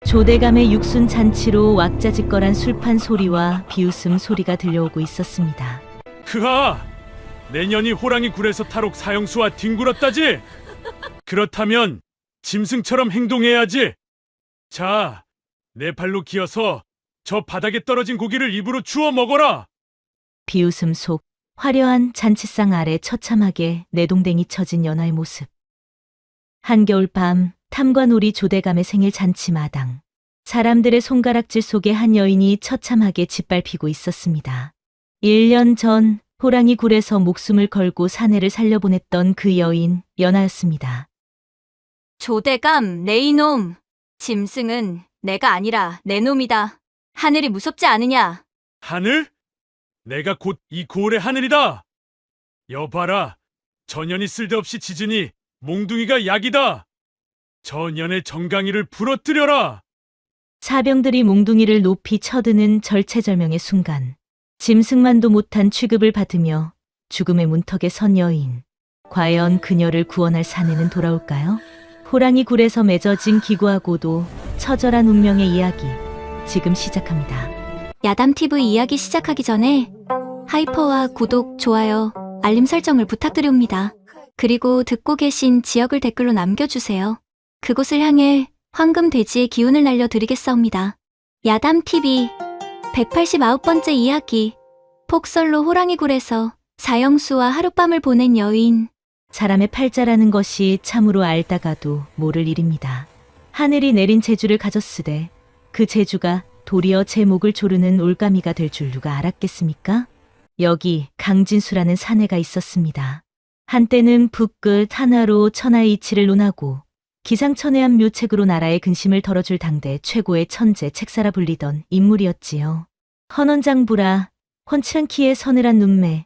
조대감의 육순 잔치로 왁자지껄한 술판 소리와 비웃음 소리가 들려오고 있었습니다. 그하! 내년이 호랑이 굴에서 탈옥 사형수와 뒹굴었다지? 그렇다면 짐승처럼 행동해야지. 자, 내 발로 기어서 저 바닥에 떨어진 고기를 입으로 주워 먹어라. 비웃음 속 화려한 잔치상 아래 처참하게 내동댕이 쳐진 연하의 모습. 한겨울 밤 탐관오리 조대감의 생일 잔치 마당. 사람들의 손가락질 속에 한 여인이 처참하게 짓밟히고 있었습니다. 1년 전 호랑이 굴에서 목숨을 걸고 사내를 살려보냈던 그 여인 연하였습니다. 조대감, 내 이놈. 짐승은 내가 아니라 내 놈이다. 하늘이 무섭지 않으냐? 하늘? 내가 곧 이 고을의 하늘이다. 여봐라, 전년이 쓸데없이 짖으니 몽둥이가 약이다. 전년의 정강이를 부러뜨려라. 사병들이 몽둥이를 높이 쳐드는 절체절명의 순간 짐승만도 못한 취급을 받으며 죽음의 문턱에 선 여인. 과연 그녀를 구원할 사내는 돌아올까요? 호랑이 굴에서 맺어진 기구하고도 처절한 운명의 이야기 지금 시작합니다. 야담TV 이야기 시작하기 전에 하이퍼와 구독, 좋아요, 알림 설정을 부탁드립니다. 그리고 듣고 계신 지역을 댓글로 남겨주세요. 그곳을 향해 황금 돼지의 기운을 날려드리겠사옵니다. 야담TV 189번째 이야기. 폭설로 호랑이굴에서 사형수와 하룻밤을 보낸 여인. 사람의 팔자라는 것이 참으로 알다가도 모를 일입니다. 하늘이 내린 재주를 가졌으되 그 재주가 도리어 제 목을 조르는 올가미가 될 줄 누가 알았겠습니까? 여기 강진수라는 사내가 있었습니다. 한때는 붓끝 하나로 천하의 이치를 논하고 기상천외한 묘책으로 나라의 근심을 덜어줄 당대 최고의 천재 책사라 불리던 인물이었지요. 헌원장부라 훤칠한 키에 서늘한 눈매,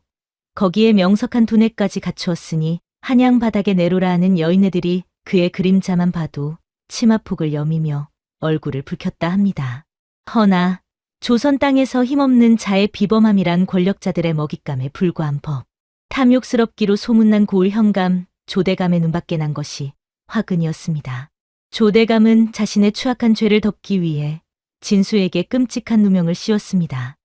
거기에 명석한 두뇌까지 갖추었으니 한양 바닥에 내로라 하는 여인네들이 그의 그림자만 봐도 치마폭을 여미며 얼굴을 붉혔다 합니다. 허나 조선 땅에서 힘없는 자의 비범함이란 권력자들의 먹잇감에 불과한 법. 탐욕스럽기로 소문난 고을 현감 조대감의 눈밖에 난 것이 화근이었습니다. 조대감은 자신의 추악한 죄를 덮기 위해 진수에게 끔찍한 누명을 씌웠습니다.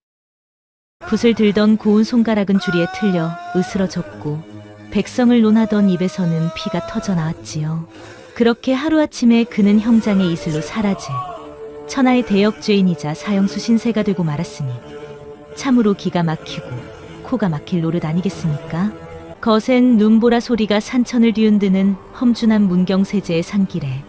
붓을 들던 고운 손가락은 주리에 틀려 으스러졌고 백성을 논하던 입에서는 피가 터져 나왔지요. 그렇게 하루아침에 그는 형장의 이슬로 사라질 천하의 대역죄인이자 사형수 신세가 되고 말았으니 참으로 기가 막히고 코가 막힐 노릇 아니겠습니까? 거센 눈보라 소리가 산천을 뒤흔드는 험준한 문경세제의 산길에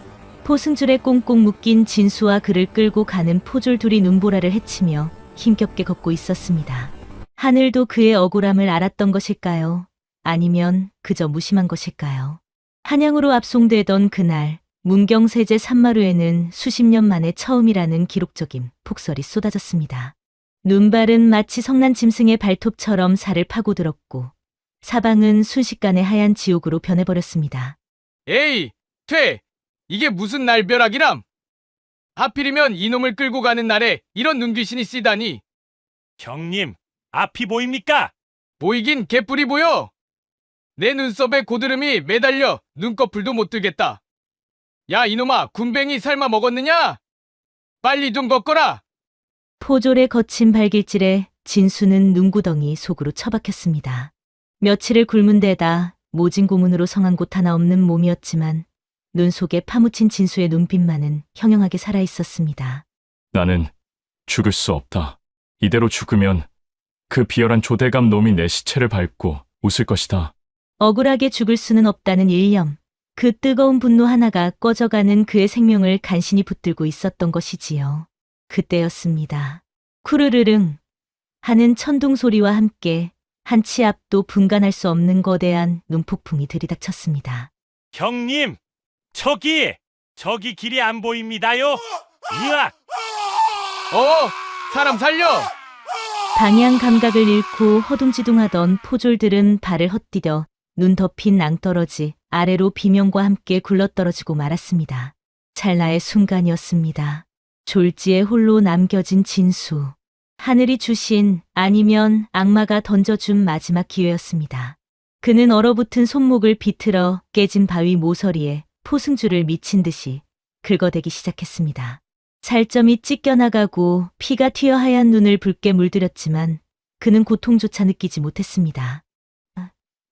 포승줄에 꽁꽁 묶인 진수와 그를 끌고 가는 포졸 둘이 눈보라를 헤치며 힘겹게 걷고 있었습니다. 하늘도 그의 억울함을 알았던 것일까요? 아니면 그저 무심한 것일까요? 한양으로 압송되던 그날 문경세제 산마루에는 수십 년 만에 처음이라는 기록적인 폭설이 쏟아졌습니다. 눈발은 마치 성난 짐승의 발톱처럼 살을 파고들었고 사방은 순식간에 하얀 지옥으로 변해버렸습니다. 에이, 퇴! 이게 무슨 날벼락이람? 하필이면 이놈을 끌고 가는 날에 이런 눈귀신이 쓰다니. 형님, 앞이 보입니까? 보이긴 개뿔이 보여. 내 눈썹에 고드름이 매달려 눈꺼풀도 못 뜨겠다. 야, 이놈아, 군뱅이 삶아 먹었느냐? 빨리 좀 걷거라. 포졸의 거친 발길질에 진수는 눈구덩이 속으로 처박혔습니다. 며칠을 굶은 데다 모진 고문으로 성한 곳 하나 없는 몸이었지만 눈 속에 파묻힌 진수의 눈빛만은 형형하게 살아있었습니다. 나는 죽을 수 없다. 이대로 죽으면 그 비열한 조대감 놈이 내 시체를 밟고 웃을 것이다. 억울하게 죽을 수는 없다는 일념, 그 뜨거운 분노 하나가 꺼져가는 그의 생명을 간신히 붙들고 있었던 것이지요. 그때였습니다. 쿠르르릉 하는 천둥 소리와 함께 한 치 앞도 분간할 수 없는 거대한 눈폭풍이 들이닥쳤습니다. 형님, 저기 길이 안 보입니다요. 으악! 사람 살려! 방향 감각을 잃고 허둥지둥하던 포졸들은 발을 헛디뎌 눈 덮인 낭떠러지 아래로 비명과 함께 굴러떨어지고 말았습니다. 찰나의 순간이었습니다. 졸지에 홀로 남겨진 진수. 하늘이 주신 아니면 악마가 던져준 마지막 기회였습니다. 그는 얼어붙은 손목을 비틀어 깨진 바위 모서리에 포승줄을 미친 듯이 긁어대기 시작했습니다. 살점이 찢겨나가고 피가 튀어 하얀 눈을 붉게 물들였지만 그는 고통조차 느끼지 못했습니다.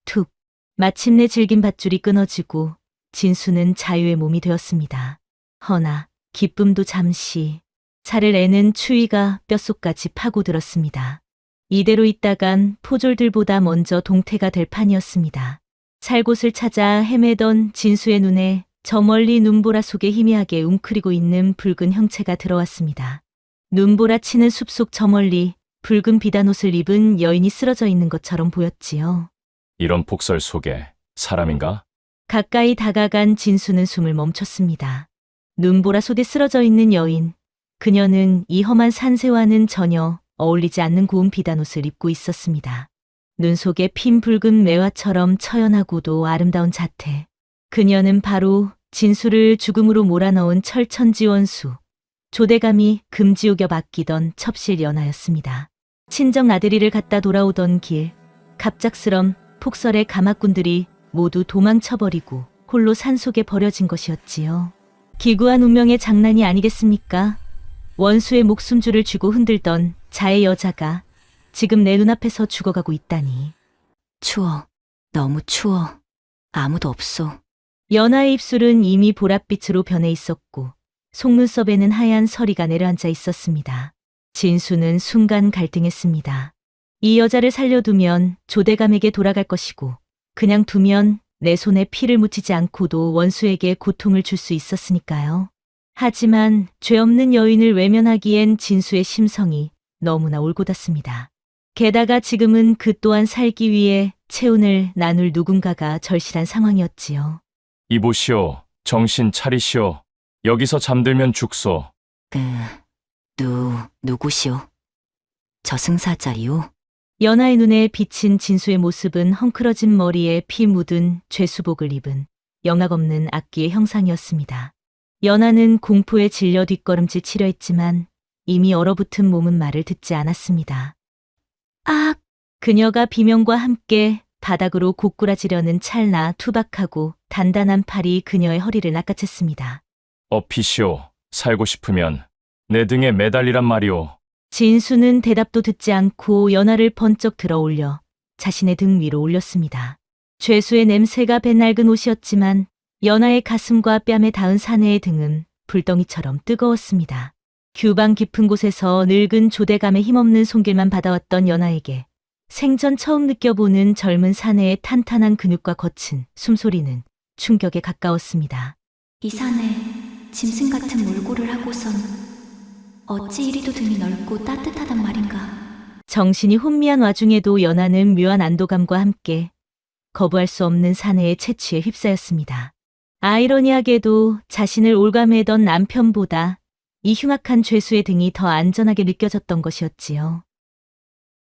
툭. 마침내 질긴 밧줄이 끊어지고 진수는 자유의 몸이 되었습니다. 허나 기쁨도 잠시, 살을 애는 추위가 뼛속까지 파고들었습니다. 이대로 있다간 포졸들보다 먼저 동태가 될 판이었습니다. 살 곳을 찾아 헤매던 진수의 눈에 저 멀리 눈보라 속에 희미하게 웅크리고 있는 붉은 형체가 들어왔습니다. 눈보라 치는 숲속 저 멀리 붉은 비단옷을 입은 여인이 쓰러져 있는 것처럼 보였지요. 이런 폭설 속에 사람인가? 가까이 다가간 진수는 숨을 멈췄습니다. 눈보라 속에 쓰러져 있는 여인. 그녀는 이 험한 산세와는 전혀 어울리지 않는 고운 비단옷을 입고 있었습니다. 눈 속에 핀 붉은 매화처럼 처연하고도 아름다운 자태. 그녀는 바로 진수를 죽음으로 몰아넣은 철천지원수, 조대감이 금지옥여 맡기던 첩실 연하였습니다. 친정 나들이를 갔다 돌아오던 길, 갑작스런 폭설에 가마꾼들이 모두 도망쳐버리고 홀로 산속에 버려진 것이었지요. 기구한 운명의 장난이 아니겠습니까? 원수의 목숨줄을 쥐고 흔들던 자의 여자가 지금 내 눈앞에서 죽어가고 있다니. 추워. 너무 추워. 아무도 없어. 연하의 입술은 이미 보랏빛으로 변해 있었고 속눈썹에는 하얀 서리가 내려앉아 있었습니다. 진수는 순간 갈등했습니다. 이 여자를 살려두면 조대감에게 돌아갈 것이고 그냥 두면 내 손에 피를 묻히지 않고도 원수에게 고통을 줄 수 있었으니까요. 하지만 죄 없는 여인을 외면하기엔 진수의 심성이 너무나 올곧았습니다. 게다가 지금은 그 또한 살기 위해 체온을 나눌 누군가가 절실한 상황이었지요. 이보시오. 정신 차리시오. 여기서 잠들면 죽소. 누구시오? 저승사자리요? 연하의 눈에 비친 진수의 모습은 헝클어진 머리에 피 묻은 죄수복을 입은 영악 없는 악귀의 형상이었습니다. 연하는 공포에 질려 뒷걸음질 치려 했지만 이미 얼어붙은 몸은 말을 듣지 않았습니다. 악! 그녀가 비명과 함께 바닥으로 고꾸라지려는 찰나 투박하고 단단한 팔이 그녀의 허리를 낚아챘습니다. 업히시오. 살고 싶으면 내 등에 매달리란 말이오. 진수는 대답도 듣지 않고 연하를 번쩍 들어 올려 자신의 등 위로 올렸습니다. 죄수의 냄새가 배 낡은 옷이었지만 연하의 가슴과 뺨에 닿은 사내의 등은 불덩이처럼 뜨거웠습니다. 규방 깊은 곳에서 늙은 조대감의 힘없는 손길만 받아왔던 연하에게 생전 처음 느껴보는 젊은 사내의 탄탄한 근육과 거친 숨소리는 충격에 가까웠습니다. 이 산에 짐승 같은 몰골을 하고선 어찌 이리도 등이 넓고 따뜻하단 말인가. 정신이 혼미한 와중에도 연하는 묘한 안도감과 함께 거부할 수 없는 사내의 채취에 휩싸였습니다. 아이러니하게도 자신을 올가매던 남편보다 이 흉악한 죄수의 등이 더 안전하게 느껴졌던 것이었지요.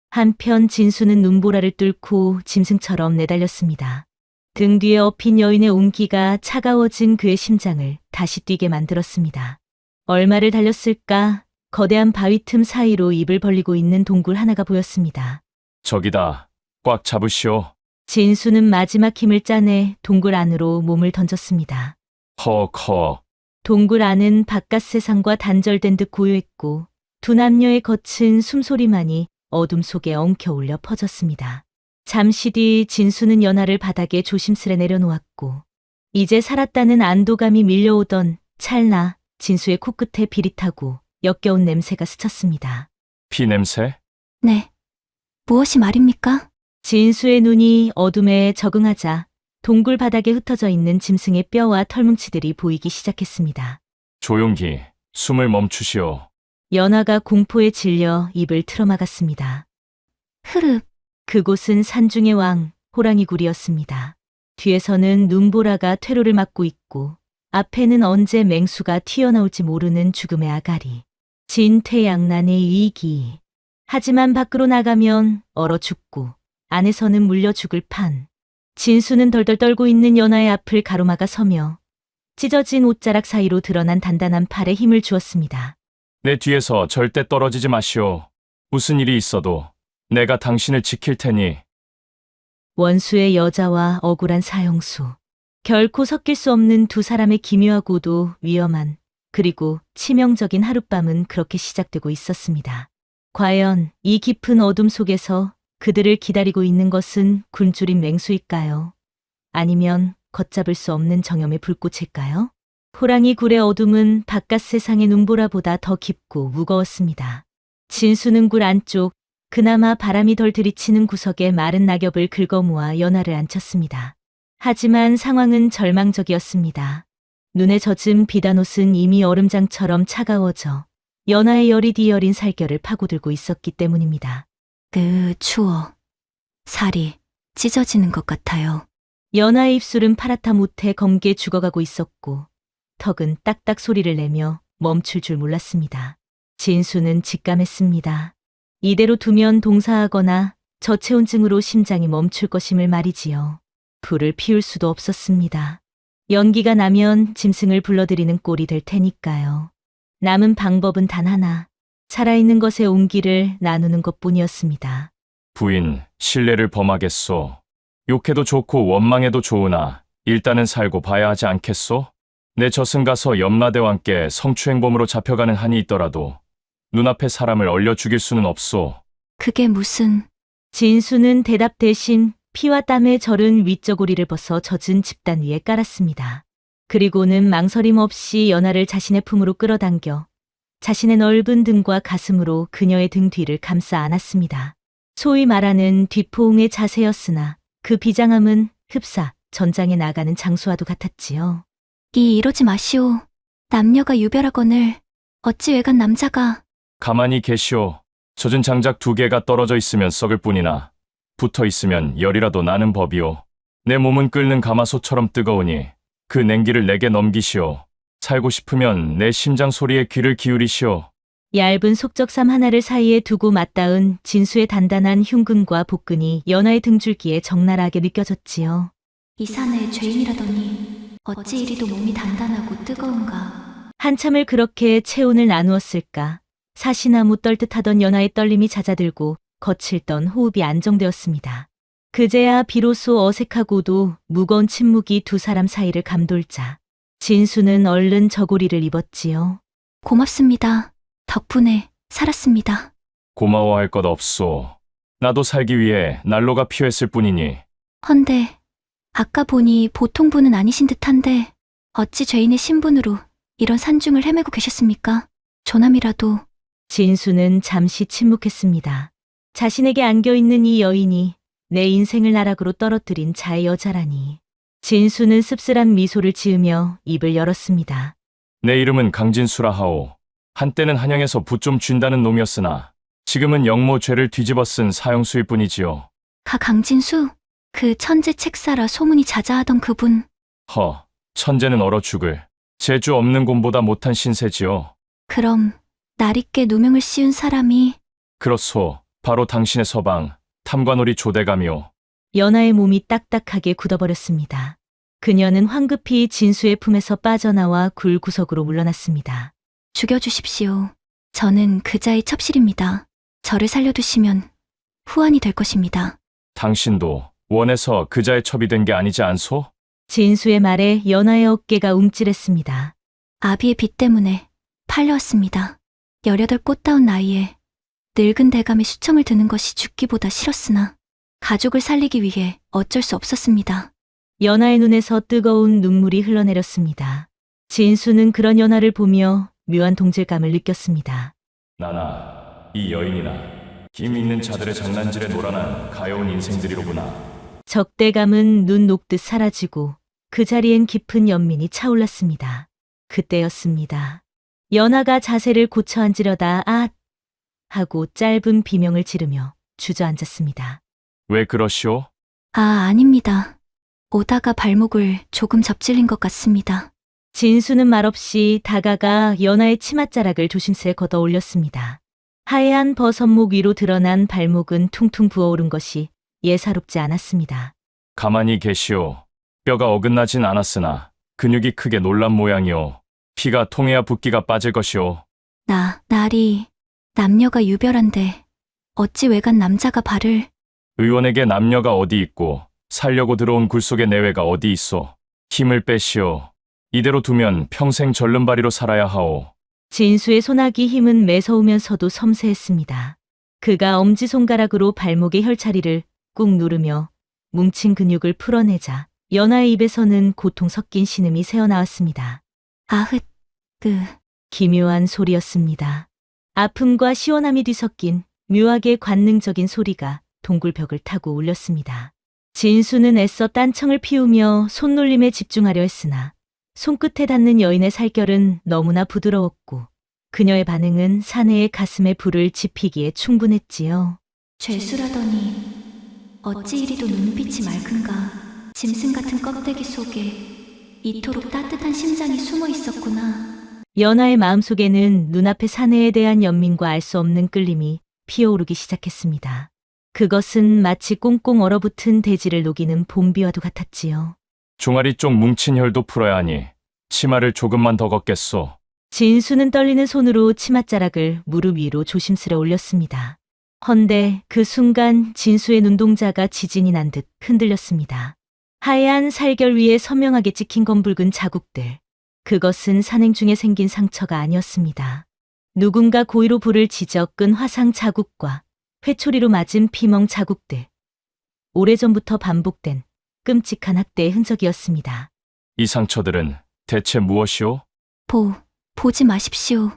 한편 진수는 눈보라를 뚫고 짐승처럼 내달렸습니다. 등 뒤에 엎인 여인의 온기가 차가워진 그의 심장을 다시 뛰게 만들었습니다. 얼마를 달렸을까? 거대한 바위 틈 사이로 입을 벌리고 있는 동굴 하나가 보였습니다. 저기다. 꽉 잡으시오. 진수는 마지막 힘을 짜내 동굴 안으로 몸을 던졌습니다. 허. 동굴 안은 바깥 세상과 단절된 듯 고요했고 두 남녀의 거친 숨소리만이 어둠 속에 엉켜올려 퍼졌습니다. 잠시 뒤 진수는 연하를 바닥에 조심스레 내려놓았고 이제 살았다는 안도감이 밀려오던 찰나 진수의 코끝에 비릿하고 역겨운 냄새가 스쳤습니다. 피 냄새? 네, 무엇이 말입니까? 진수의 눈이 어둠에 적응하자 동굴 바닥에 흩어져 있는 짐승의 뼈와 털뭉치들이 보이기 시작했습니다. 조용히 숨을 멈추시오. 연하가 공포에 질려 입을 틀어막았습니다. 흐릅. 그곳은 산중의 왕, 호랑이굴이었습니다. 뒤에서는 눈보라가 퇴로를 막고 있고 앞에는 언제 맹수가 튀어나올지 모르는 죽음의 아가리. 진퇴양난의 위기. 하지만 밖으로 나가면 얼어 죽고 안에서는 물려 죽을 판. 진수는 덜덜 떨고 있는 연하의 앞을 가로막아 서며 찢어진 옷자락 사이로 드러난 단단한 팔에 힘을 주었습니다. 내 뒤에서 절대 떨어지지 마시오. 무슨 일이 있어도 내가 당신을 지킬 테니. 원수의 여자와 억울한 사형수. 결코 섞일 수 없는 두 사람의 기묘하고도 위험한 그리고 치명적인 하룻밤은 그렇게 시작되고 있었습니다. 과연 이 깊은 어둠 속에서 그들을 기다리고 있는 것은 굶주린 맹수일까요? 아니면 걷잡을 수 없는 정염의 불꽃일까요? 호랑이 굴의 어둠은 바깥 세상의 눈보라보다 더 깊고 무거웠습니다. 진수는 굴 안쪽, 그나마 바람이 덜 들이치는 구석에 마른 낙엽을 긁어모아 연화를 앉혔습니다. 하지만 상황은 절망적이었습니다. 눈에 젖은 비단옷은 이미 얼음장처럼 차가워져 연화의 열이 뒤어린 살결을 파고들고 있었기 때문입니다. 추워. 살이 찢어지는 것 같아요. 연화의 입술은 파랗다 못해 검게 죽어가고 있었고 턱은 딱딱 소리를 내며 멈출 줄 몰랐습니다. 진수는 직감했습니다. 이대로 두면 동사하거나 저체온증으로 심장이 멈출 것임을 말이지요. 불을 피울 수도 없었습니다. 연기가 나면 짐승을 불러들이는 꼴이 될 테니까요. 남은 방법은 단 하나, 살아있는 것의 온기를 나누는 것뿐이었습니다. 부인, 신뢰를 범하겠소. 욕해도 좋고 원망해도 좋으나 일단은 살고 봐야 하지 않겠소? 내 저승 가서 염라대와 함께 성추행범으로 잡혀가는 한이 있더라도 눈앞에 사람을 얼려 죽일 수는 없소. 그게 무슨... 진수는 대답 대신 피와 땀에 절은 윗저고리를 벗어 젖은 집단 위에 깔았습니다. 그리고는 망설임 없이 연화를 자신의 품으로 끌어당겨 자신의 넓은 등과 가슴으로 그녀의 등 뒤를 감싸 안았습니다. 소위 말하는 뒷포옹의 자세였으나 그 비장함은 흡사 전장에 나가는 장수와도 같았지요. 이러지 마시오. 남녀가 유별하거늘 어찌 외간 남자가... 가만히 계시오. 젖은 장작 2개가 떨어져 있으면 썩을 뿐이나 붙어 있으면 열이라도 나는 법이오. 내 몸은 끓는 가마솥처럼 뜨거우니 그 냉기를 내게 넘기시오. 살고 싶으면 내 심장 소리에 귀를 기울이시오. 얇은 속적삼 하나를 사이에 두고 맞닿은 진수의 단단한 흉근과 복근이 연화의 등줄기에 적나라하게 느껴졌지요. 이 산의 죄인이라더니 어찌 이리도 몸이 단단하고 뜨거운가. 한참을 그렇게 체온을 나누었을까. 사시나무 떨듯하던 연화의 떨림이 잦아들고 거칠던 호흡이 안정되었습니다. 그제야 비로소 어색하고도 무거운 침묵이 두 사람 사이를 감돌자 진수는 얼른 저고리를 입었지요. 고맙습니다. 덕분에 살았습니다. 고마워할 것 없소. 나도 살기 위해 난로가 필요했을 뿐이니. 헌데 아까 보니 보통 분은 아니신 듯한데 어찌 죄인의 신분으로 이런 산중을 헤매고 계셨습니까? 조남이라도... 진수는 잠시 침묵했습니다. 자신에게 안겨있는 이 여인이 내 인생을 나락으로 떨어뜨린 자의 여자라니. 진수는 씁쓸한 미소를 지으며 입을 열었습니다. 내 이름은 강진수라 하오. 한때는 한양에서 부 좀 쥔다는 놈이었으나 지금은 영모 죄를 뒤집어 쓴 사형수일 뿐이지요. 강진수? 그 천재 책사라 소문이 자자하던 그분... 천재는 얼어 죽을. 재주 없는 곰보다 못한 신세지요. 그럼 날있게 누명을 씌운 사람이... 그렇소. 바로 당신의 서방, 탐관오리 조대감이오. 연하의 몸이 딱딱하게 굳어버렸습니다. 그녀는 황급히 진수의 품에서 빠져나와 굴 구석으로 물러났습니다. 죽여주십시오. 저는 그자의 첩실입니다. 저를 살려두시면 후환이 될 것입니다. 당신도 원해서 그자의 첩이 된 게 아니지 않소? 진수의 말에 연하의 어깨가 움찔했습니다. 아비의 빚 때문에 팔려왔습니다. 18 꽃다운 나이에 늙은 대감의 수청을 드는 것이 죽기보다 싫었으나 가족을 살리기 위해 어쩔 수 없었습니다. 연하의 눈에서 뜨거운 눈물이 흘러내렸습니다. 진수는 그런 연하를 보며 묘한 동질감을 느꼈습니다. 나나, 이 여인이나 힘 있는 자들의 장난질에 놀아난 가여운 인생들이로구나. 적대감은 눈 녹듯 사라지고 그 자리엔 깊은 연민이 차올랐습니다. 그때였습니다. 연하가 자세를 고쳐 앉으려다 하고 짧은 비명을 지르며 주저앉았습니다. 왜 그러시오? 아닙니다. 오다가 발목을 조금 접질린 것 같습니다. 진수는 말없이 다가가 연하의 치맛자락을 조심스레 걷어 올렸습니다. 하얀 버섯목 위로 드러난 발목은 퉁퉁 부어오른 것이 예사롭지 않았습니다. 가만히 계시오. 뼈가 어긋나진 않았으나 근육이 크게 놀란 모양이오. 피가 통해야 붓기가 빠질 것이오. 날이 남녀가 유별한데 어찌 외간 남자가 발을... 의원에게 남녀가 어디 있고 살려고 들어온 굴 속의 내외가 어디 있소. 힘을 빼시오. 이대로 두면 평생 절름발이로 살아야 하오. 진수의 소나기 힘은 매서우면서도 섬세했습니다. 그가 엄지손가락으로 발목의 혈자리를 꾹 누르며 뭉친 근육을 풀어내자 연하의 입에서는 고통 섞인 신음이 새어나왔습니다. 아흐, 기묘한 소리였습니다. 아픔과 시원함이 뒤섞인 묘하게 관능적인 소리가 동굴벽을 타고 울렸습니다. 진수는 애써 딴청을 피우며 손놀림에 집중하려 했으나 손끝에 닿는 여인의 살결은 너무나 부드러웠고 그녀의 반응은 사내의 가슴에 불을 지피기에 충분했지요. 죄수라더니 어찌 이리도 눈빛이 맑은가. 짐승 같은 껍데기 속에 이토록 따뜻한 심장이 숨어 있었구나. 연하의 마음속에는 눈앞의 사내에 대한 연민과 알 수 없는 끌림이 피어오르기 시작했습니다. 그것은 마치 꽁꽁 얼어붙은 대지를 녹이는 봄비와도 같았지요. 종아리 쪽 뭉친 혈도 풀어야 하니 치마를 조금만 더 걷겠소. 진수는 떨리는 손으로 치맛자락을 무릎 위로 조심스레 올렸습니다. 헌데 그 순간 진수의 눈동자가 지진이 난 듯 흔들렸습니다. 하얀 살결 위에 선명하게 찍힌 검붉은 자국들. 그것은 산행 중에 생긴 상처가 아니었습니다. 누군가 고의로 불을 지져 끈 화상 자국과 회초리로 맞은 피멍 자국들. 오래전부터 반복된 끔찍한 학대의 흔적이었습니다. 이 상처들은 대체 무엇이오? 보지 마십시오.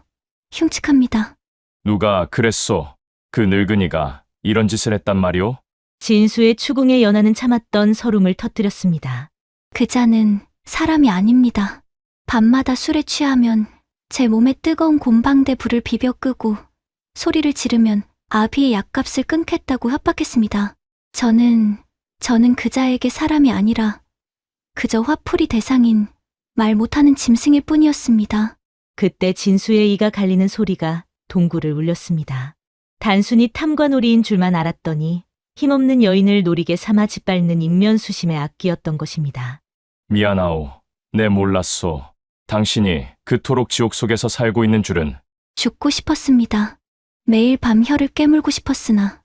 흉측합니다. 누가 그랬소? 그 늙은이가 이런 짓을 했단 말이오? 진수의 추궁에 연하는 참았던 서름을 터뜨렸습니다. 그자는 사람이 아닙니다. 밤마다 술에 취하면 제 몸에 뜨거운 곰방대 불을 비벼 끄고 소리를 지르면 아비의 약값을 끊겠다고 협박했습니다. 저는 그자에게 사람이 아니라 그저 화풀이 대상인 말 못하는 짐승일 뿐이었습니다. 그때 진수의 이가 갈리는 소리가 동굴을 울렸습니다. 단순히 탐관오리인 줄만 알았더니 힘없는 여인을 노리게 삼아 짓밟는 인면수심의 악기였던 것입니다. 미안하오. 내 몰랐소. 당신이 그토록 지옥 속에서 살고 있는 줄은. 죽고 싶었습니다. 매일 밤 혀를 깨물고 싶었으나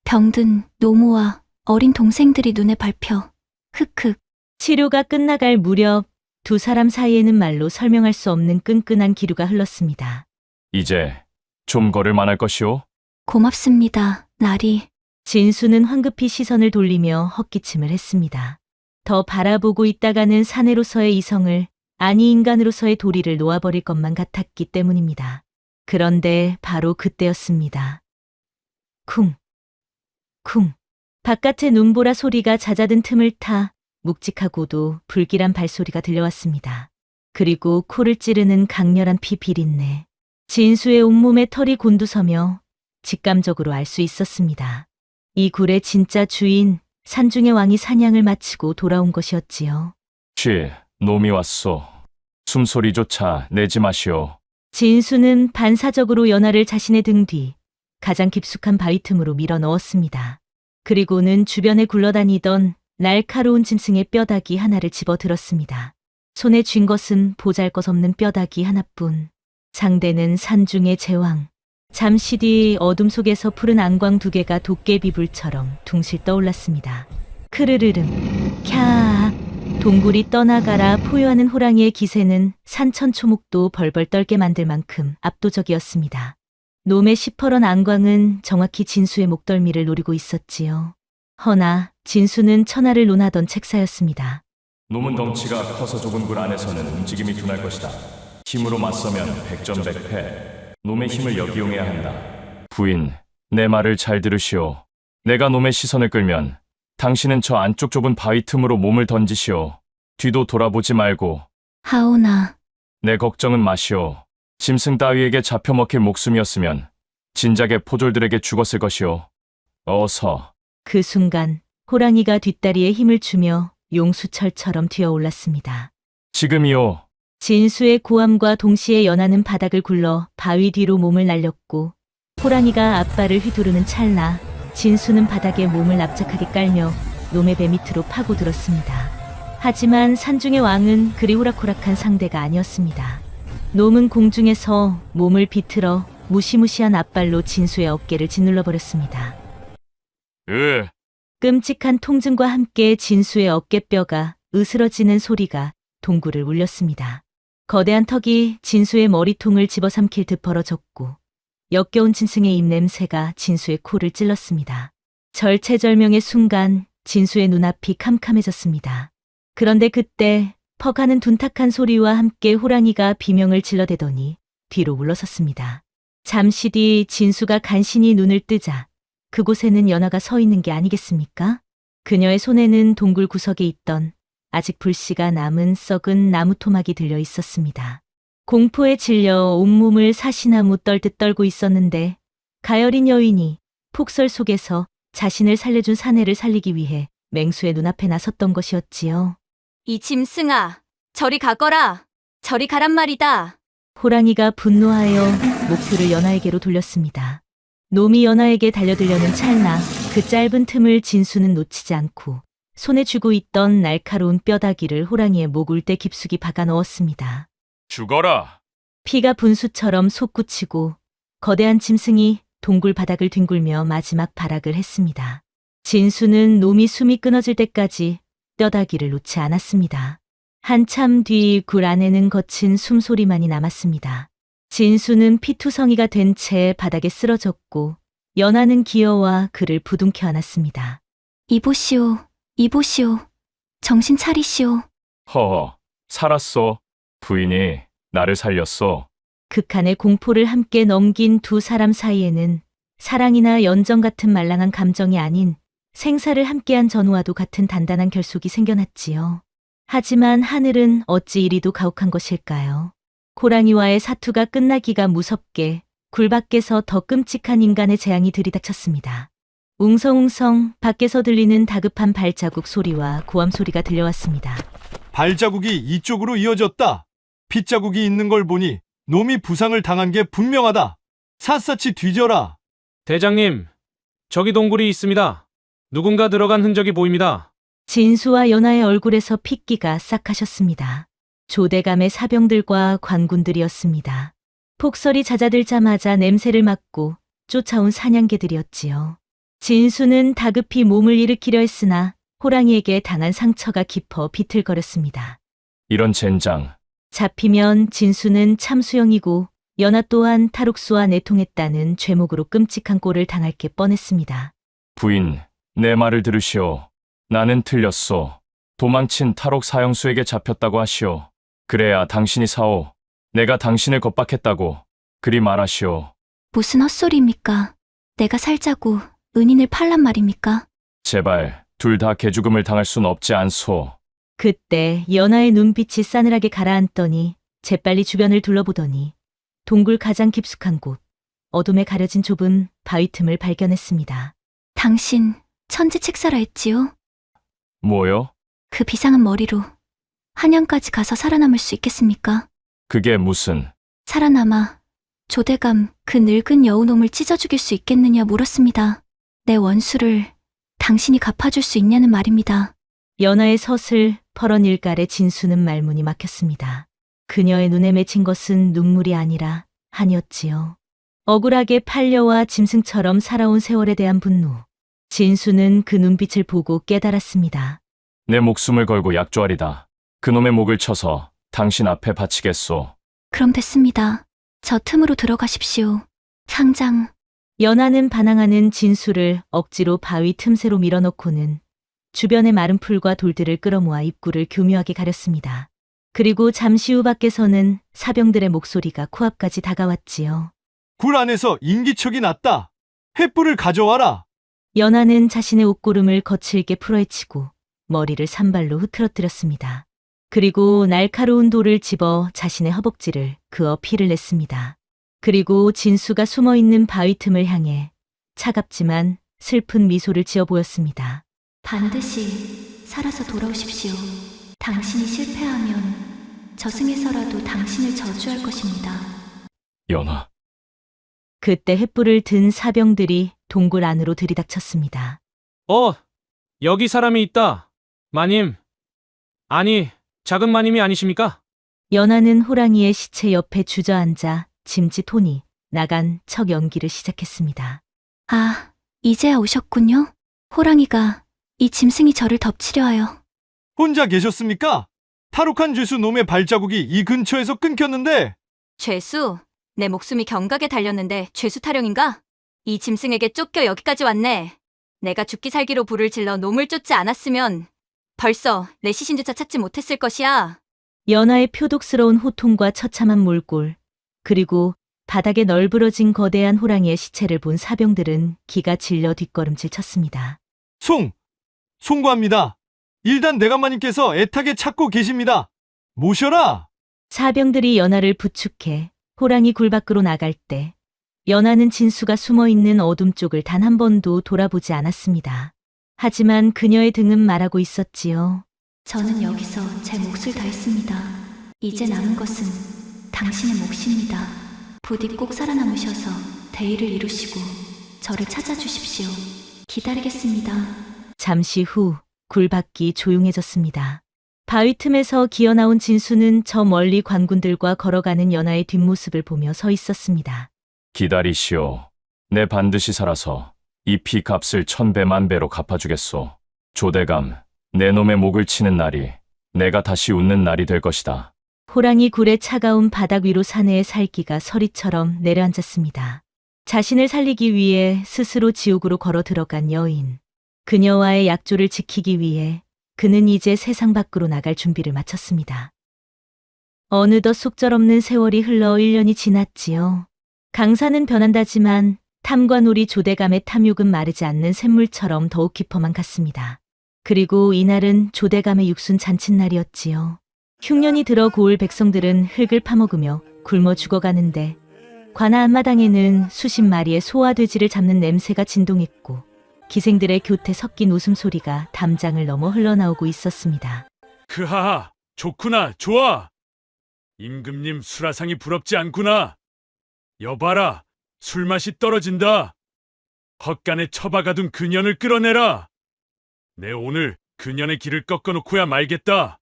병든 노모와 어린 동생들이 눈에 밟혀 흑흑. 치료가 끝나갈 무렵 두 사람 사이에는 말로 설명할 수 없는 끈끈한 기류가 흘렀습니다. 이제 좀 걸을 만할 것이오? 고맙습니다, 나리. 진수는 황급히 시선을 돌리며 헛기침을 했습니다. 더 바라보고 있다가는 사내로서의 이성을 아니 인간으로서의 도리를 놓아버릴 것만 같았기 때문입니다. 그런데 바로 그때였습니다. 쿵, 쿵. 바깥의 눈보라 소리가 잦아든 틈을 타 묵직하고도 불길한 발소리가 들려왔습니다. 그리고 코를 찌르는 강렬한 피 비린내. 진수의 온몸에 털이 곤두서며 직감적으로 알 수 있었습니다. 이 굴의 진짜 주인, 산중의 왕이 사냥을 마치고 돌아온 것이었지요. 놈이 왔소. 숨소리조차 내지 마시오. 진수는 반사적으로 연하를 자신의 등 뒤 가장 깊숙한 바위 틈으로 밀어 넣었습니다. 그리고는 주변에 굴러다니던 날카로운 짐승의 뼈다귀 하나를 집어들었습니다. 손에 쥔 것은 보잘것없는 뼈다귀 하나뿐. 상대는 산중의 제왕. 잠시 뒤 어둠 속에서 푸른 안광 두 개가 도깨비불처럼 둥실 떠올랐습니다. 크르르름, 캬. 동굴이 떠나가라 포효하는 호랑이의 기세는 산천초목도 벌벌 떨게 만들 만큼 압도적이었습니다. 놈의 시퍼런 안광은 정확히 진수의 목덜미를 노리고 있었지요. 허나 진수는 천하를 논하던 책사였습니다. 놈은 덩치가 커서 좁은 굴 안에서는 움직임이 둔할 것이다. 힘으로 맞서면 백전백패. 놈의 힘을 역이용해야 한다. 부인, 내 말을 잘 들으시오. 내가 놈의 시선을 끌면 당신은 저 안쪽 좁은 바위 틈으로 몸을 던지시오. 뒤도 돌아보지 말고. 하오나. 내 걱정은 마시오. 짐승 따위에게 잡혀먹힐 목숨이었으면 진작에 포졸들에게 죽었을 것이오. 어서. 그 순간 호랑이가 뒷다리에 힘을 주며 용수철처럼 튀어올랐습니다. 지금이요. 진수의 고함과 동시에 연하는 바닥을 굴러 바위 뒤로 몸을 날렸고 호랑이가 앞발을 휘두르는 찰나 진수는 바닥에 몸을 납작하게 깔며 놈의 배 밑으로 파고들었습니다. 하지만 산중의 왕은 그리 호락호락한 상대가 아니었습니다. 놈은 공중에서 몸을 비틀어 무시무시한 앞발로 진수의 어깨를 짓눌러 버렸습니다. 끔찍한 통증과 함께 진수의 어깨뼈가 으스러지는 소리가 동굴을 울렸습니다. 거대한 턱이 진수의 머리통을 집어삼킬 듯 벌어졌고 역겨운 짐승의 입냄새가 진수의 코를 찔렀습니다. 절체절명의 순간 진수의 눈앞이 캄캄해졌습니다. 그런데 그때 퍽 하는 둔탁한 소리와 함께 호랑이가 비명을 질러대더니 뒤로 물러섰습니다. 잠시 뒤 진수가 간신히 눈을 뜨자 그곳에는 연하가 서 있는 게 아니겠습니까? 그녀의 손에는 동굴 구석에 있던 아직 불씨가 남은 썩은 나무 토막이 들려 있었습니다. 공포에 질려 온몸을 사시나무 떨듯 떨고 있었는데 가여린 여인이 폭설 속에서 자신을 살려준 사내를 살리기 위해 맹수의 눈앞에 나섰던 것이었지요. 이 짐승아, 저리 가거라. 저리 가란 말이다. 호랑이가 분노하여 목표를 연하에게로 돌렸습니다. 놈이 연하에게 달려들려는 찰나 그 짧은 틈을 진수는 놓치지 않고 손에 쥐고 있던 날카로운 뼈다귀를 호랑이의 목 울대 깊숙이 박아 넣었습니다. 죽어라. 피가 분수처럼 솟구치고 거대한 짐승이 동굴 바닥을 뒹굴며 마지막 발악을 했습니다. 진수는 놈이 숨이 끊어질 때까지 뼈다귀를 놓지 않았습니다. 한참 뒤 굴 안에는 거친 숨소리만이 남았습니다. 진수는 피투성이가 된 채 바닥에 쓰러졌고 연하는 기어와 그를 부둥켜 안았습니다. 이보시오, 이보시오. 정신 차리시오. 허허, 살았소. 부인이 나를 살렸소. 극한의 공포를 함께 넘긴 두 사람 사이에는 사랑이나 연정 같은 말랑한 감정이 아닌 생사를 함께한 전우와도 같은 단단한 결속이 생겨났지요. 하지만 하늘은 어찌 이리도 가혹한 것일까요? 호랑이와의 사투가 끝나기가 무섭게 굴 밖에서 더 끔찍한 인간의 재앙이 들이닥쳤습니다. 웅성웅성 밖에서 들리는 다급한 발자국 소리와 고함 소리가 들려왔습니다. 발자국이 이쪽으로 이어졌다. 핏자국이 있는 걸 보니 놈이 부상을 당한 게 분명하다. 샅샅이 뒤져라. 대장님, 저기 동굴이 있습니다. 누군가 들어간 흔적이 보입니다. 진수와 연하의 얼굴에서 핏기가 싹하셨습니다. 조대감의 사병들과 관군들이었습니다. 폭설이 잦아들자마자 냄새를 맡고 쫓아온 사냥개들이었지요. 진수는 다급히 몸을 일으키려 했으나 호랑이에게 당한 상처가 깊어 비틀거렸습니다. 이런 젠장. 잡히면 진수는 참수형이고 연하 또한 탈옥수와 내통했다는 죄목으로 끔찍한 꼴을 당할 게 뻔했습니다. 부인, 내 말을 들으시오. 나는 틀렸소. 도망친 탈옥 사형수에게 잡혔다고 하시오. 그래야 당신이 사오. 내가 당신을 겁박했다고. 그리 말하시오. 무슨 헛소리입니까? 내가 살자고 은인을 팔란 말입니까? 제발 둘 다 개죽음을 당할 순 없지 않소. 그때 연하의 눈빛이 싸늘하게 가라앉더니 재빨리 주변을 둘러보더니 동굴 가장 깊숙한 곳, 어둠에 가려진 좁은 바위 틈을 발견했습니다. 당신 천지 책사라 했지요? 뭐요? 그 비상한 머리로 한양까지 가서 살아남을 수 있겠습니까? 그게 무슨... 살아남아 조대감 그 늙은 여우놈을 찢어 죽일 수 있겠느냐 물었습니다. 내 원수를 당신이 갚아줄 수 있냐는 말입니다. 연하의 서슬 퍼런 일갈에 진수는 말문이 막혔습니다. 그녀의 눈에 맺힌 것은 눈물이 아니라 한이었지요. 억울하게 팔려와 짐승처럼 살아온 세월에 대한 분노. 진수는 그 눈빛을 보고 깨달았습니다. 내 목숨을 걸고 약조하리다. 그놈의 목을 쳐서 당신 앞에 바치겠소. 그럼 됐습니다. 저 틈으로 들어가십시오. 당장. 연하는 반항하는 진수를 억지로 바위 틈새로 밀어넣고는 주변의 마른 풀과 돌들을 끌어모아 입구를 교묘하게 가렸습니다. 그리고 잠시 후 밖에서는 사병들의 목소리가 코앞까지 다가왔지요. 굴 안에서 인기척이 났다. 횃불을 가져와라. 연하는 자신의 옷고름을 거칠게 풀어헤치고 머리를 산발로 흐트러뜨렸습니다. 그리고 날카로운 돌을 집어 자신의 허벅지를 그어 피를 냈습니다. 그리고 진수가 숨어있는 바위 틈을 향해 차갑지만 슬픈 미소를 지어 보였습니다. 반드시 살아서 돌아오십시오. 당신이 실패하면 저승에서라도 당신을 저주할 것입니다. 연하. 그때 횃불을 든 사병들이 동굴 안으로 들이닥쳤습니다. 여기 사람이 있다. 마님. 아니, 작은 마님이 아니십니까? 연하는 호랑이의 시체 옆에 주저앉아 짐짓 혼이 나간 척 연기를 시작했습니다. 아, 이제야 오셨군요. 호랑이가 이 짐승이 저를 덮치려 하여. 혼자 계셨습니까? 탈옥한 죄수 놈의 발자국이 이 근처에서 끊겼는데 죄수, 내 목숨이 경각에 달렸는데 죄수 타령인가? 이 짐승에게 쫓겨 여기까지 왔네. 내가 죽기 살기로 불을 질러 놈을 쫓지 않았으면 벌써 내 시신조차 찾지 못했을 것이야. 연하의 표독스러운 호통과 처참한 몰골, 그리고 바닥에 널브러진 거대한 호랑이의 시체를 본 사병들은 기가 질려 뒷걸음질 쳤습니다. 송구합니다. 일단 내감마님께서 애타게 찾고 계십니다. 모셔라! 사병들이 연하를 부축해 호랑이 굴 밖으로 나갈 때 연하는 진수가 숨어있는 어둠 쪽을 단 한 번도 돌아보지 않았습니다. 하지만 그녀의 등은 말하고 있었지요. 저는 여기서 제 몫을 다했습니다. 이제 남은 것은 당신의 몫입니다. 부디 꼭 살아남으셔서 대의를 이루시고 저를 찾아주십시오. 기다리겠습니다. 잠시 후 굴밖이 조용해졌습니다. 바위 틈에서 기어나온 진수는 저 멀리 관군들과 걸어가는 연하의 뒷모습을 보며 서 있었습니다. 기다리시오. 내 반드시 살아서 이 피 값을 1000배 만배로 갚아주겠소. 조대감, 내 놈의 목을 치는 날이 내가 다시 웃는 날이 될 것이다. 호랑이 굴의 차가운 바닥 위로 사내의 살기가 서리처럼 내려앉았습니다. 자신을 살리기 위해 스스로 지옥으로 걸어 들어간 여인. 그녀와의 약조를 지키기 위해 그는 이제 세상 밖으로 나갈 준비를 마쳤습니다. 어느덧 속절없는 세월이 흘러 1년이 지났지요. 강산은 변한다지만 탐과 놀이 조대감의 탐욕은 마르지 않는 샘물처럼 더욱 깊어만 갔습니다. 그리고 이날은 조대감의 육순 잔칫날이었지요. 흉년이 들어 고을 백성들은 흙을 파먹으며 굶어 죽어가는데 관아 앞마당에는 수십 마리의 소와 돼지를 잡는 냄새가 진동했고 기생들의 교태 섞인 웃음소리가 담장을 넘어 흘러나오고 있었습니다. 그하하, 좋구나, 좋아. 임금님 수라상이 부럽지 않구나. 여봐라, 술맛이 떨어진다. 헛간에 처박아둔 그년을 끌어내라. 내 오늘 그년의 길을 꺾어놓고야 말겠다.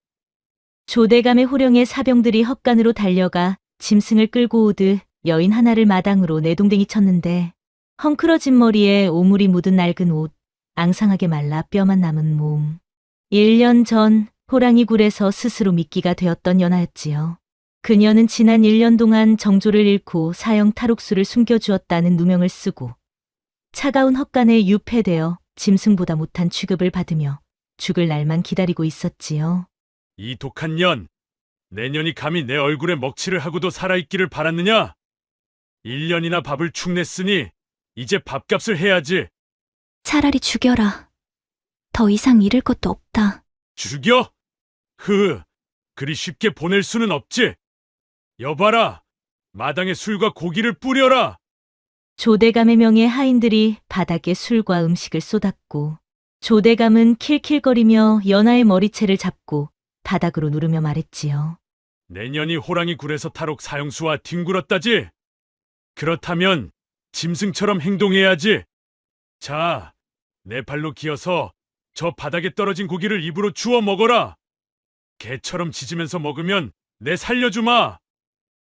조대감의 호령에 사병들이 헛간으로 달려가 짐승을 끌고 오듯 여인 하나를 마당으로 내동댕이 쳤는데 헝클어진 머리에 오물이 묻은 낡은 옷, 앙상하게 말라 뼈만 남은 몸. 1년 전 호랑이 굴에서 스스로 미끼가 되었던 연하였지요. 그녀는 지난 1년 동안 정조를 잃고 사형 탈옥수를 숨겨주었다는 누명을 쓰고 차가운 헛간에 유폐되어 짐승보다 못한 취급을 받으며 죽을 날만 기다리고 있었지요. 이 독한 년, 내년이 감히 내 얼굴에 먹칠을 하고도 살아있기를 바랐느냐? 1년이나 밥을 축냈으니 이제 밥값을 해야지. 차라리 죽여라. 더 이상 잃을 것도 없다. 죽여? 그리 쉽게 보낼 수는 없지. 여봐라, 마당에 술과 고기를 뿌려라. 조대감의 명에 하인들이 바닥에 술과 음식을 쏟았고 조대감은 킬킬거리며 연하의 머리채를 잡고 바닥으로 누르며 말했지요. 내년이 호랑이 굴에서 탈옥 사형수와 뒹굴었다지. 그렇다면 짐승처럼 행동해야지. 자, 내 발로 기어서 저 바닥에 떨어진 고기를 입으로 주워 먹어라. 개처럼 짖으면서 먹으면 내 살려주마.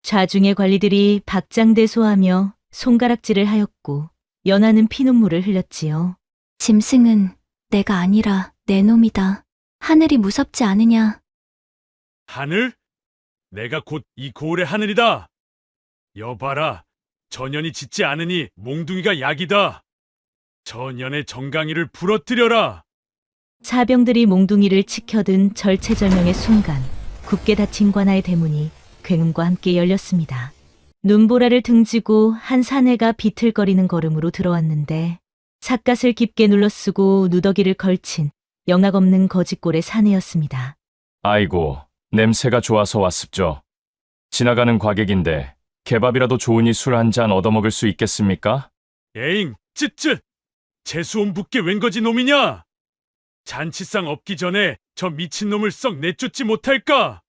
좌중의 관리들이 박장대소하며 손가락질을 하였고 연하는 피눈물을 흘렸지요. 짐승은 내가 아니라 내 놈이다. 하늘이 무섭지 않으냐? 하늘? 내가 곧 이 고을의 하늘이다. 여봐라, 전년이 짖지 않으니 몽둥이가 약이다. 전년의 정강이를 부러뜨려라. 사병들이 몽둥이를 치켜든 절체절명의 순간 굳게 닫힌 관아의 대문이 굉음과 함께 열렸습니다. 눈보라를 등지고 한 사내가 비틀거리는 걸음으로 들어왔는데 삿갓을 깊게 눌러쓰고 누더기를 걸친 영락 없는 거짓골의 사내였습니다. 아이고, 냄새가 좋아서 왔습죠. 지나가는 과객인데 개밥이라도 좋으니 술 한 잔 얻어먹을 수 있겠습니까? 에잉, 쯧쯧! 재수온 붓게 웬거지 놈이냐? 잔치상 없기 전에 저 미친놈을 썩 내쫓지 못할까?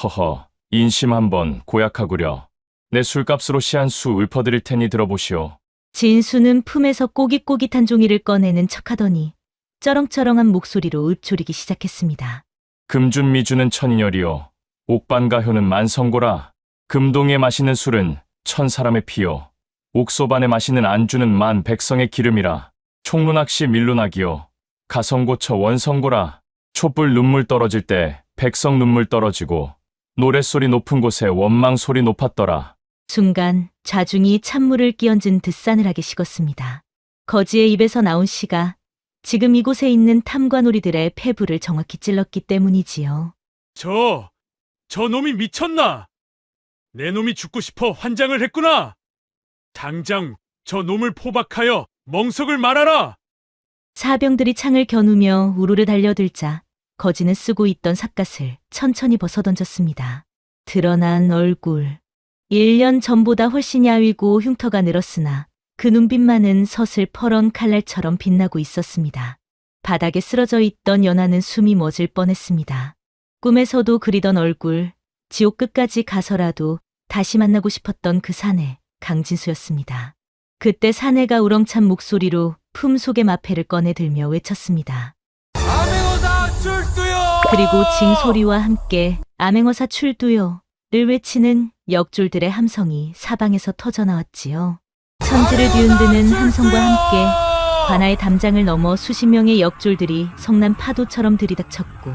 허허, 인심 한번 고약하구려. 내 술값으로 시 한 수 읊어드릴 테니 들어보시오. 진수는 품에서 꼬깃꼬깃한 종이를 꺼내는 척하더니 쩌렁쩌렁한 목소리로 읊조리기 시작했습니다. 금준미주는 천인열이요. 옥반가효는 만성고라. 금동에 마시는 술은 천 사람의 피요. 옥소반에 마시는 안주는 만 백성의 기름이라. 총문학시 밀루나기요. 가성고처 원성고라. 촛불 눈물 떨어질 때 백성 눈물 떨어지고 노랫소리 높은 곳에 원망 소리 높았더라. 순간 좌중이 찬물을 끼얹은 듯 싸늘하게 식었습니다. 거지의 입에서 나온 시가 지금 이곳에 있는 탐관오리들의 폐부를 정확히 찔렀기 때문이지요. 저 놈이 미쳤나? 내 놈이 죽고 싶어 환장을 했구나. 당장 저 놈을 포박하여 멍석을 말아라. 사병들이 창을 겨누며 우르르 달려들자 거지는 쓰고 있던 삿갓을 천천히 벗어던졌습니다. 드러난 얼굴. 1년 전보다 훨씬 야위고 흉터가 늘었으나 그 눈빛만은 서슬퍼런 칼날처럼 빛나고 있었습니다. 바닥에 쓰러져 있던 연하는 숨이 멎을 뻔했습니다. 꿈에서도 그리던 얼굴, 지옥 끝까지 가서라도 다시 만나고 싶었던 그 사내, 강진수였습니다. 그때 사내가 우렁찬 목소리로 품속의 마패를 꺼내 들며 외쳤습니다. 암행어사 출두요! 그리고 징소리와 함께 암행어사 출두요를 외치는 역졸들의 함성이 사방에서 터져나왔지요. 천지를 뒤흔드는 함성과 함께 관아의 담장을 넘어 수십 명의 역졸들이 성난 파도처럼 들이닥쳤고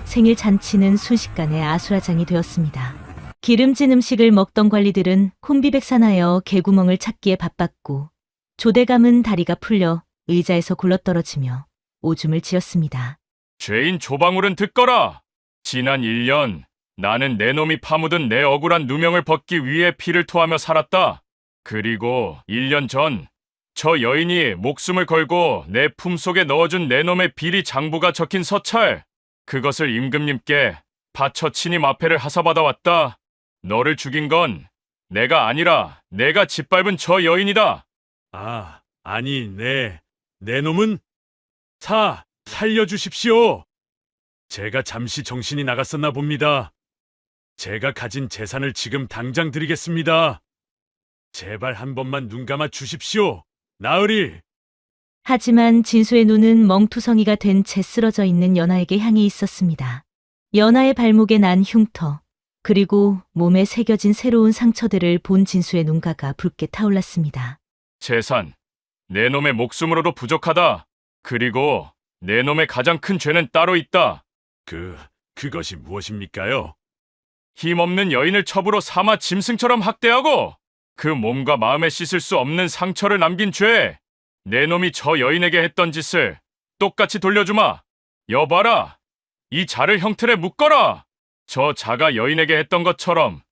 생일 잔치는 순식간에 아수라장이 되었습니다. 기름진 음식을 먹던 관리들은 혼비백산하여 개구멍을 찾기에 바빴고 조대감은 다리가 풀려 의자에서 굴러떨어지며 오줌을 지었습니다. 죄인 조방울은 듣거라. 지난 1년 나는 내 놈이 파묻은 내 억울한 누명을 벗기 위해 피를 토하며 살았다. 그리고 1년 전 저 여인이 목숨을 걸고 내 품속에 넣어준 내 놈의 비리 장부가 적힌 서찰, 그것을 임금님께 바쳐 친히 마패를 하사받아왔다. 너를 죽인 건 내가 아니라 내가 짓밟은 저 여인이다. 아니, 내 놈은 살려주십시오. 제가 잠시 정신이 나갔었나 봅니다. 제가 가진 재산을 지금 당장 드리겠습니다. 제발 한 번만 눈 감아 주십시오. 나으리. 하지만 진수의 눈은 멍투성이가 된 채 쓰러져 있는 연하에게 향해 있었습니다. 연하의 발목에 난 흉터, 그리고 몸에 새겨진 새로운 상처들을 본 진수의 눈가가 붉게 타올랐습니다. 재산, 내 놈의 목숨으로도 부족하다. 그리고 내 놈의 가장 큰 죄는 따로 있다. 그것이 무엇입니까요? 힘없는 여인을 첩으로 삼아 짐승처럼 학대하고 그 몸과 마음에 씻을 수 없는 상처를 남긴 죄. 내 놈이 저 여인에게 했던 짓을 똑같이 돌려주마. 여봐라. 이 자를 형틀에 묶어라. 저 자가 여인에게 했던 것처럼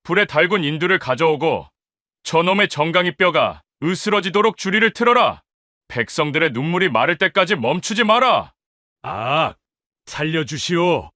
불에 달군 인두를 가져오고 저놈의 정강이 뼈가 으스러지도록 주리를 틀어라. 백성들의 눈물이 마를 때까지 멈추지 마라. 살려주시오.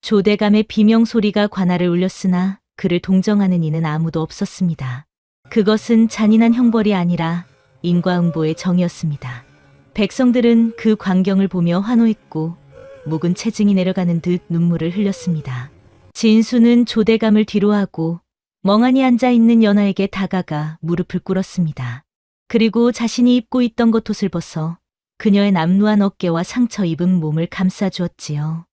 조대감의 비명소리가 관아를 울렸으나 그를 동정하는 이는 아무도 없었습니다. 그것은 잔인한 형벌이 아니라 인과응보의 정이었습니다. 백성들은 그 광경을 보며 환호했고 묵은 체증이 내려가는 듯 눈물을 흘렸습니다. 진수는 조대감을 뒤로하고 멍하니 앉아있는 연하에게 다가가 무릎을 꿇었습니다. 그리고 자신이 입고 있던 겉옷을 벗어 그녀의 남루한 어깨와 상처 입은 몸을 감싸주었지요.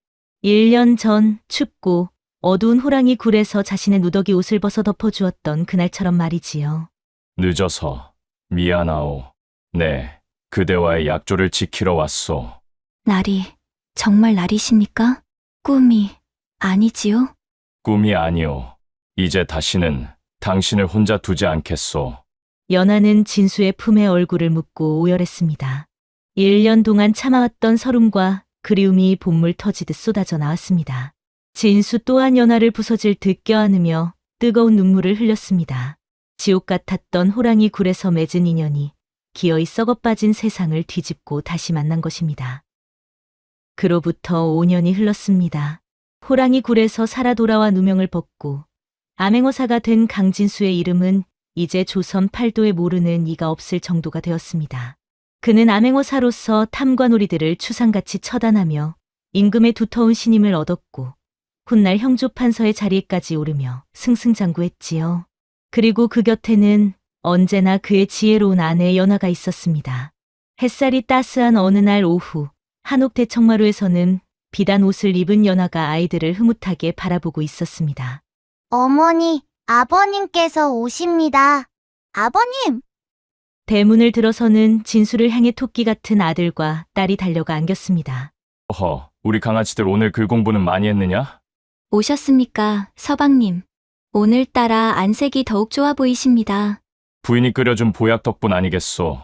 1년 전 춥고 어두운 호랑이 굴에서 자신의 누더기 옷을 벗어 덮어주었던 그날처럼 말이지요. 늦어서 미안하오. 네, 그대와의 약조를 지키러 왔소. 날이 정말 날이십니까? 꿈이 아니지요? 꿈이 아니오. 이제 다시는 당신을 혼자 두지 않겠소. 연하는 진수의 품에 얼굴을 묻고 오열했습니다. 1년 동안 참아왔던 서름과 그리움이 봇물 터지듯 쏟아져 나왔습니다. 진수 또한 연하를 부서질 듯 껴안으며 뜨거운 눈물을 흘렸습니다. 지옥 같았던 호랑이 굴에서 맺은 인연이 기어이 썩어빠진 세상을 뒤집고 다시 만난 것입니다. 그로부터 5년이 흘렀습니다. 호랑이 굴에서 살아 돌아와 누명을 벗고 암행어사가 된 강진수의 이름은 이제 조선 팔도에 모르는 이가 없을 정도가 되었습니다. 그는 암행어사로서 탐관오리들을 추상같이 처단하며 임금의 두터운 신임을 얻었고 훗날 형조판서의 자리에까지 오르며 승승장구했지요. 그리고 그 곁에는 언제나 그의 지혜로운 아내 연하가 있었습니다. 햇살이 따스한 어느 날 오후 한옥 대청마루에서는 비단 옷을 입은 연하가 아이들을 흐뭇하게 바라보고 있었습니다. 어머니, 아버님께서 오십니다. 아버님! 대문을 들어서는 진수를 향해 토끼 같은 아들과 딸이 달려가 안겼습니다. 어허, 우리 강아지들 오늘 글 공부는 많이 했느냐? 오셨습니까, 서방님. 오늘따라 안색이 더욱 좋아 보이십니다. 부인이 끓여준 보약 덕분 아니겠소.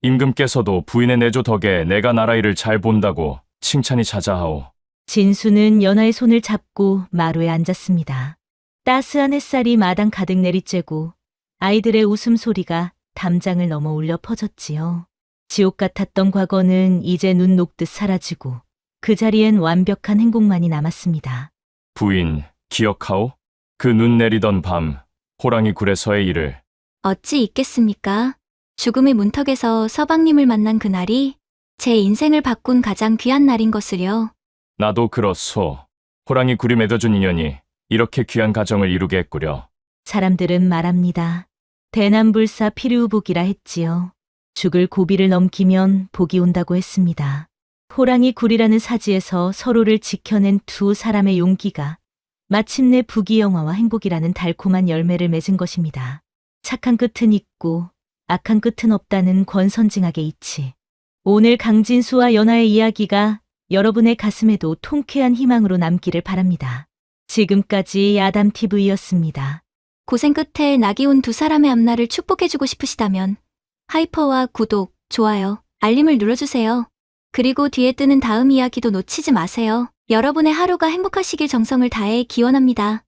임금께서도 부인의 내조 덕에 내가 나라 일을 잘 본다고 칭찬이 자자하오. 진수는 연하의 손을 잡고 마루에 앉았습니다. 따스한 햇살이 마당 가득 내리쬐고 아이들의 웃음소리가 담장을 넘어 울려 퍼졌지요. 지옥 같았던 과거는 이제 눈 녹듯 사라지고 그 자리엔 완벽한 행복만이 남았습니다. 부인, 기억하오? 그 눈 내리던 밤, 호랑이 굴에서의 일을. 어찌 있겠습니까? 죽음의 문턱에서 서방님을 만난 그날이 제 인생을 바꾼 가장 귀한 날인 것을요. 나도 그렇소. 호랑이 굴이 맺어준 인연이 이렇게 귀한 가정을 이루게 했구려. 사람들은 말합니다. 대남불사 필요복이라 했지요. 죽을 고비를 넘기면 복이 온다고 했습니다. 호랑이 굴이라는 사지에서 서로를 지켜낸 두 사람의 용기가 마침내 부귀영화와 행복이라는 달콤한 열매를 맺은 것입니다. 착한 끝은 있고 악한 끝은 없다는 권선징악의 이치. 오늘 강진수와 연하의 이야기가 여러분의 가슴에도 통쾌한 희망으로 남기를 바랍니다. 지금까지 야담TV였습니다. 고생 끝에 낙이 온 두 사람의 앞날을 축복해주고 싶으시다면 하이퍼와 구독, 좋아요, 알림을 눌러주세요. 그리고 뒤에 뜨는 다음 이야기도 놓치지 마세요. 여러분의 하루가 행복하시길 정성을 다해 기원합니다.